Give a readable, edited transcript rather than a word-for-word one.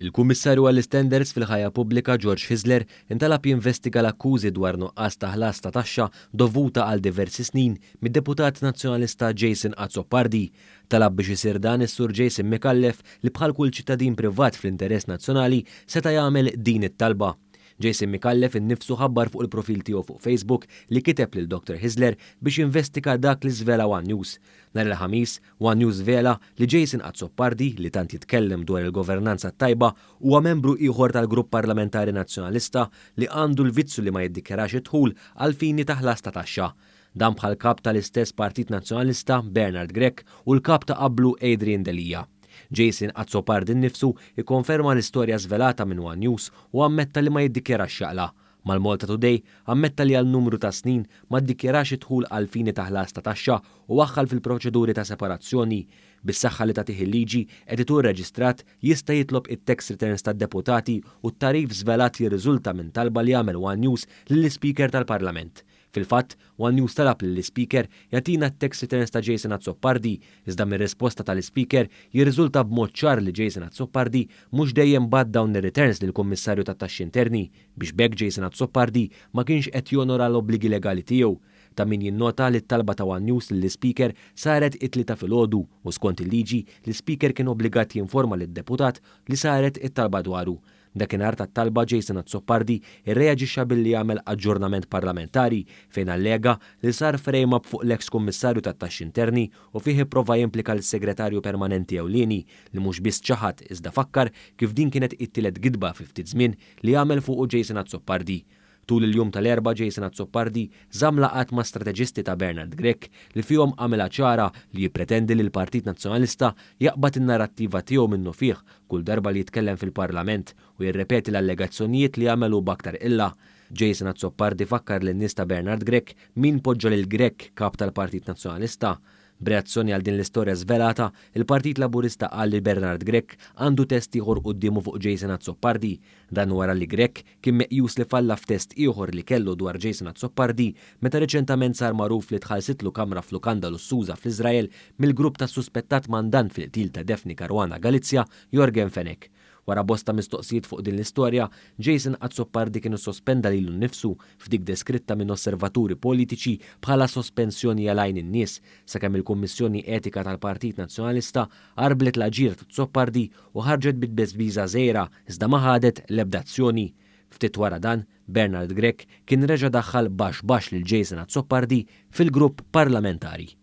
Il-Kummissarju għall-Standards fil-ħajja pubblika George Hisler intalab jinvestiga l-akkużi dwar nuqqas ta' ħlas ta' taxxa dovuta għal diversi snin mid-deputat nazzjonalista Jason Azzopardi. Talab biex isir dan is-sur Jason Mikallef li bħal kull ċittadin privat fl-interess nazzjonali seta' jagħmel din it-talba. Jason Mikallef innifsu ħabbar fuq il-profil tiegħu fuq Facebook li kiteb lil Dr. Hisler biex jinvestiga dak li żvela One News. Nhar il-ħamis, One News vela li Jason Azzopardi li tant jitkellem dwar il-governanza tajba huwa membru ieħor tal-Grupp Parlamentari Nazzjonalista li għandu l-vizzu li ma jiddikjarax id-dħul għal fini ta' ħlas ta' taxxa. Dan bħal kap tal-istess Partit Nazzjonalista Bernard Grech u l-kap ta' qablu Adrian Delija. Jason Azzopardi nnifsu ikkonferma l-istorja żvelata minn One News u ammetta li ma jiddikjarax xaqla. Mal-Malta Today ammetta li għal numru ta' snin ma ddikjarax idħul għal fini ta' ħlas ta' taxxa u waħħal fil-proċeduri ta' separazzjoni. Bis-saħħa li tagħtih il-liġi editur reġistrat jista' jitlob it-tax returns tad-deputati u t-tarif żvelat jirriżulta minn talba li jagħmel One News lill-Speaker tal-Parlament. Fil-fatt, One News talab lill-Speaker jagħtina t-tax returns ta' Jason Azzopardi, iżda mir-risposta tal-Speaker jirriżulta b'mod ċar li Jason Azzopardi mhux dejjem bad dawn ir-returns lill-Kummissarju tat-Taxxi Interni biex bekk Jason Azzopardi ma kienx qed jonora l-obbligi legali tiegħu. Ta' min jinnota li t-talba ta' One News lill-Speaker saret it-tlieta filgħodu u skont il-liġi l-Speaker kien obbligat jinforma lid-deputat li saret it-talba dwaru. Dakinhar tat-talba Jason Azzopardi irreaġixxa billi jagħmel aġġornament parlamentari fejn allega li sar frame up fuq l-eks kummissarju tat-Taxxi Interni u fih ipprova jimplika l-segretarju permanenti ewlieni li mhux biss ċaħad iżda fakkar kif din kienet it-tielet gidba fi ftit żmien li jagħmel fuq Jason Azzopardi. Tul il-jum tal-erba' Jason Azzopardi żamm laqgħat ma' strateġisti ta' Bernard Grech li fihom għamilha ċara li jippretendi li l-Partit Nazzjonalista jaqbad in-narrattiva tiegħu minnu fih kull darba li jitkellem fil-Parlament u jirrepeti l-allegazzjonijiet li jagħmelu b'aktar illa. Jason Azzopardi fakkar lin-nies ta' Bernard Grech min poġġa lil Grech kap tal-Partit Nazzjonalista. B'reazzjoni għal din l-istorja żvelata, il-Partit Laburista qal li Bernard Grech għandu test ieħor qudiemu fuq Jason Azzopardi. Dan wara li Grech kien meqjus li falla f'test ieħor li kellu dwar Jason Azzopardi meta reċentament sar magħruf li tħallsitlu kamra f'lukanda Lussuża fl-Iżrael mill-grupp ta' suspettat mandant fil-qtil ta' Defni Caruana Galizja Jorgen Fenek. Wara bosta mistoqsijiet fuq din l-istorja, Jason Azzopardi kienu sospenda lilu nnifsu f'dik deskritta minn osservaturi politiċi bħala sospensjoni għalajn in-nies sakemm il-Kummissjoni Etika tal-Partit Nazzjonalista qarblet l-aġir ta' Azzopardi u ħarġet bit-beżbiża żgħira iżda ma ħadet l-ebda azzjoni. Ftit wara dan, Bernard Grech kien reġa' daħħal baxx lil Jason Azzopardi fil-grupp parlamentari.